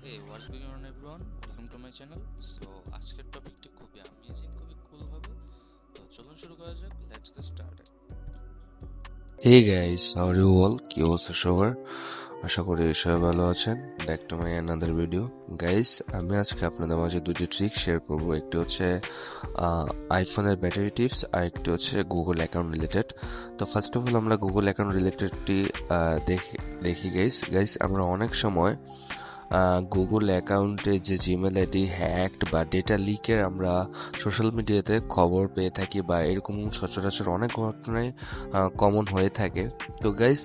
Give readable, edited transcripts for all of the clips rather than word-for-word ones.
Hey, what's going on everyone? Welcome to my channel. So আজকের টপিকটি খুবই amazing, খুবই কুল হবে। তো চলুন শুরু করা যাক। Let's get started. Hey guys, how are you all? কি অবস্থা সবার? আশা করি সবাই ভালো আছেন। Back to my another video. Guys, আমি আজকে আপনাদের মাঝে দুটি ট্রিক শেয়ার করব। একটি হচ্ছে আইফোনের ব্যাটারি টিপস, আর একটি হচ্ছে গুগল অ্যাকাউন্ট রিলেটেড। তো ফার্স্ট অফ অল আমরা গুগল অ্যাকাউন্ট রিলেটেডটি দেখি গাইস আমরা অনেক সময় গুগল অ্যাকাউন্টে যে জিমেল আইডি হ্যাকড বা ডেটা লিকের আমরা সোশ্যাল মিডিয়াতে খবর পেয়ে থাকি, বা এরকম সচরাচর অনেক ঘটনাই কমন হয়ে থাকে। তো গাইস,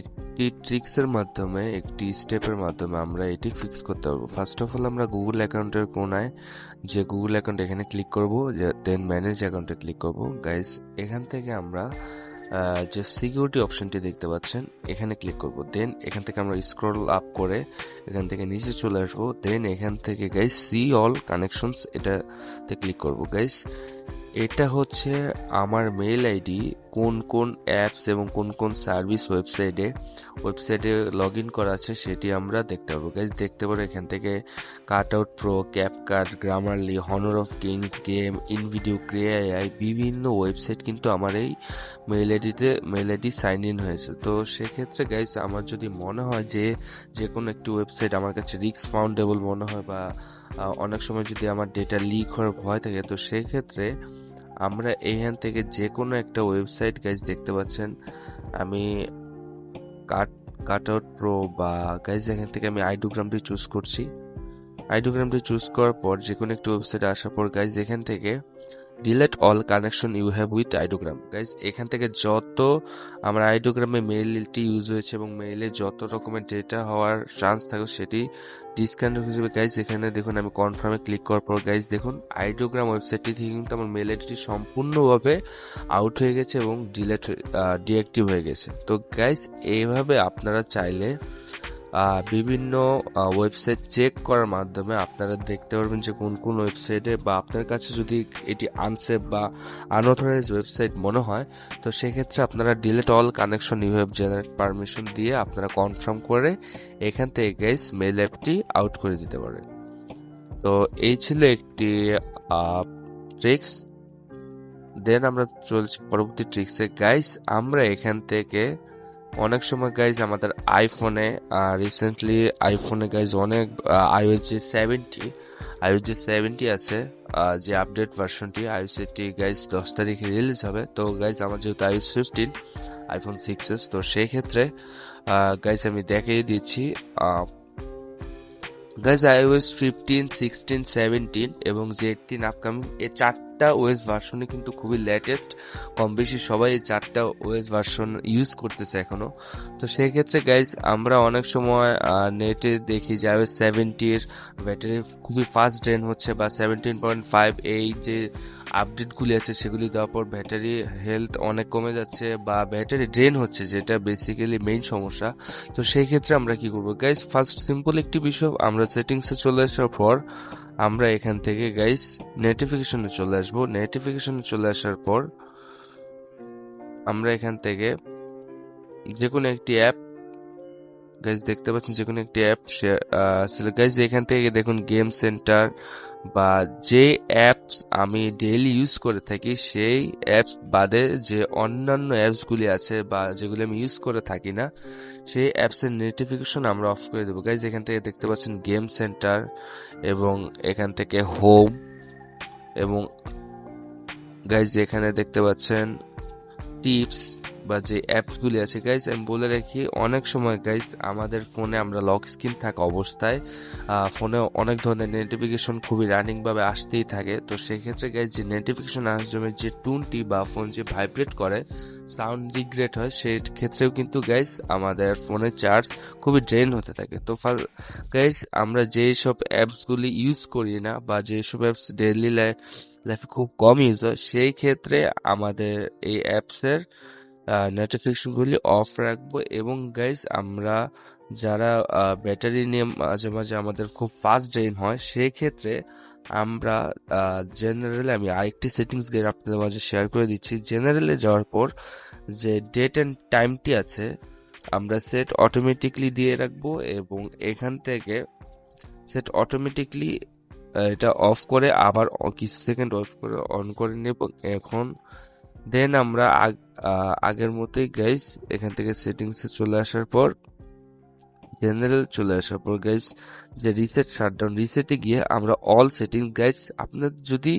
একটি ট্রিক্সের মাধ্যমে, একটি স্টেপের মাধ্যমে আমরা এটি ফিক্স করতে পারবো। ফার্স্ট অফ অল আমরা গুগল অ্যাকাউন্টের কোনায় যে গুগল অ্যাকাউন্ট এখানে ক্লিক করব, দেন ম্যানেজ অ্যাকাউন্টে ক্লিক করব। গাইস, এখান থেকে আমরা যে সিকিউরিটি অপশনটি দেখতে পাচ্ছেন এখানে ক্লিক করব। দেন এখান থেকে আমরা স্ক্রল আপ করে এখান থেকে নিচে চলে আসবো। দেন এখান থেকে গাইস সি অল কানেকশনস এটাতে ক্লিক করব। গাইস, এটা হচ্ছে আমার মেইল আইডি, কোন কোন অ্যাপস এবং কোন কোন সার্ভিস ওয়েবসাইটে লগ ইন করা আছে সেটি আমরা দেখতে পাবো। গাইজ, দেখতে পারো এখান থেকে cut out pro, CapCut, Grammarly, Honor of Kings, game, InVideo, Krea AI, বিভিন্ন ওয়েবসাইট কিন্তু আমার এই মেইল আইডি সাইন ইন হয়েছে। তো সেক্ষেত্রে গাইজ, আমার যদি মনে হয় যে কোনো একটি ওয়েবসাইট আমার কাছে রিস্ক ফাউন্ডেবল মনে হয়, বা অনেক সময় যদি আমার ডেটা লিক হওয়ার ভয় থাকে, তো সেই ক্ষেত্রে আমরা এইখান থেকে যে কোনো একটা ওয়েবসাইট গাইজ দেখতে পাচ্ছেন, আমি কাট কাট আউট প্রো বা গাইজ এখান থেকে আমি আইডোগ্রামটি চুজ করছি। আইডোগ্রামটি চুজ করার পর যে কোনো একটা ওয়েবসাইটে আসার পর গাইজ এখান থেকে delete all connection you have with ideogram. Guys, এখান থেকে যত আমার আইডোগ্রামে মেইলটি ইউজ হয়েছে এবং মেইলে যত রকমের ডেটা হওয়ার চান্স থাকে সেটি ডিসকানেক্ট হয়ে যাবে। গাইজ, এখানে দেখুন আমি কনফার্মে ক্লিক করার পর গাইজ দেখুন আইডোগ্রাম ওয়েবসাইটটি থেকে কিন্তু আমার মেইল আইডিটি সম্পূর্ণভাবে আউট হয়ে গেছে এবং ডিঅ্যাক্টিভ হয়ে গেছে। তো গাইজ, এইভাবে আপনারা চাইলে বিভিন্ন ওয়েবসাইট চেক করার মাধ্যমে আপনারা দেখতে পারবেন যে কোন কোন ওয়েবসাইটে, বা আপনার কাছে যদি এটি আনসেফ বা আনঅথরাইজ ওয়েবসাইট মনে হয়, তো সেক্ষেত্রে আপনারা delete all connection you have generate permission দিয়ে আপনারা কনফার্ম করে এখান থেকে গাইস মেইল অ্যাপটি আউট করে দিতে পারেন। তো এই ছিল একটি ট্রিক্স। দেন আমরা চলছি পরবর্তী ট্রিক্সে। গাইস, আমরা এখান থেকে অনেক সময় গাইজ আমাদের রিসেন্টলি আইফোনে গাইজ অনেক iOS যে 70 আছে, যে আপডেট ভার্সনটি iOS গাইজ 10 তারিখে রিলিজ হবে। তো গাইজ আমার যেহেতু iOS 15, আইফোন 6s, তো সেই ক্ষেত্রে গাইজ আমি দেখিয়ে দিচ্ছি। গাইজ iOS 15, 16, 17 এবং যে 18 আপকামিং, এই চারটা ওএস ভার্সনে কিন্তু খুবই লেটেস্ট। কম বেশি সবাই এই চারটা ওএস ভার্সন ইউজ করতেছে এখনো। তো সেই ক্ষেত্রে গাইজ আমরা অনেক সময় নেটে দেখি যে iOS 70 এর ব্যাটারি খুবই ফাস্ট ড্রেন হচ্ছে, বা 17.5 এই যে আপডেটগুলি আছে সেগুলি দেওয়ার পর ব্যাটারি হেলথ অনেক কমে যাচ্ছে বা ব্যাটারি ড্রেন হচ্ছে, যেটা বেসিক্যালি মেইন সমস্যা। তো সেই ক্ষেত্রে আমরা কি করবো গাইস? ফার্স্ট সিম্পল একটি বিষয়, আমরা সেটিংসে চলে আসার পর আমরা এখান থেকে গাইস নোটিফিকেশনে চলে আসবো। নোটিফিকেশনে চলে আসার পর আমরা এখান থেকে যে কোনো একটি অ্যাপ গাইজ দেখতে পাচ্ছেন, যে কোনো একটি অ্যাপ গাইজ এখান থেকে দেখুন গেম সেন্টার, বা যে অ্যাপস আমি ডেইলি ইউজ করে থাকি সেই অ্যাপস বাদে যে অন্যান্য অ্যাপসগুলি আছে বা যেগুলি আমি ইউজ করে থাকি না, সেই অ্যাপসের নোটিফিকেশন আমরা অফ করে দেবো। গাইজ এখান থেকে দেখতে পাচ্ছেন গেম সেন্টার, এবং এখান থেকে হোম, এবং গাইজ এখানে দেখতে পাচ্ছেন টিপস বা যে অ্যাপসগুলি আছে। গাইজ আমি বলে রাখি, অনেক সময় গাইজ আমাদের ফোনে আমরা লক স্ক্রিন থাকা অবস্থায় ফোনে অনেক ধরনের নোটিফিকেশন খুবই রানিং ভাবে আসতেই থাকে। তো সেক্ষেত্রে গাইজ যে নোটিফিকেশন আসবে, যে টুনটি বা ফোন যে ভাইব্রেট করে সাউন্ড ডিগ্রেড হয়, সেই ক্ষেত্রেও কিন্তু গাইজ আমাদের ফোনের চার্জ খুবই ড্রেন হতে থাকে। তো গাইজ আমরা যেই সব অ্যাপসগুলি ইউজ করি না, বা যেসব অ্যাপস ডেইলি লাইফে খুব কম ইউজ হয়, সেই ক্ষেত্রে আমাদের এই অ্যাপসের নোটিফিকেশনগুলি অফ রাখবো। এবং গাইজ আমরা যারা ব্যাটারি নিয়ে মাঝে মাঝে আমাদের খুব ফাস্ট ড্রেন হয়, সেই ক্ষেত্রে আমরা জেনারেলে, আমি আরেকটি সেটিংস গিয়ে আপনাদের মাঝে শেয়ার করে দিচ্ছি। জেনারেলে যাওয়ার পর যে ডেট অ্যান্ড টাইমটি আছে আমরা সেট অটোমেটিকলি দিয়ে রাখবো, এবং এখান থেকে সেট অটোমেটিকলি এটা অফ করে আবার কিছু সেকেন্ড অফ করে অন করে নেব এখন। দেন আমরা আগের মতোই গাইস এখান থেকে সেটিংসে চলে আসার পর জেনারেল চলে আসার পর গাইস যে রিসেট শাটডাউন রিসেটে গিয়ে আমরা অল সেটিংস গাইস আপনার যদি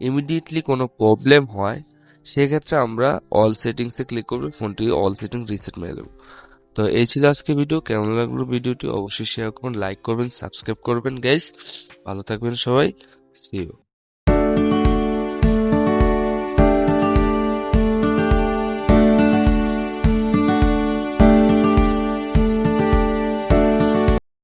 ইমিডিয়েটলি কোনো প্রবলেম হয় সেক্ষেত্রে আমরা অল সেটিংসে ক্লিক করবো, ফোনটি অল সেটিংস রিসেট মেরে দেবো। তো এই ছিল আজকে ভিডিও। কেমন লাগলো ভিডিওটি অবশ্যই শেয়ার করবেন, লাইক করবেন, সাবস্ক্রাইব করবেন গাইস। ভালো থাকবেন সবাই। See you.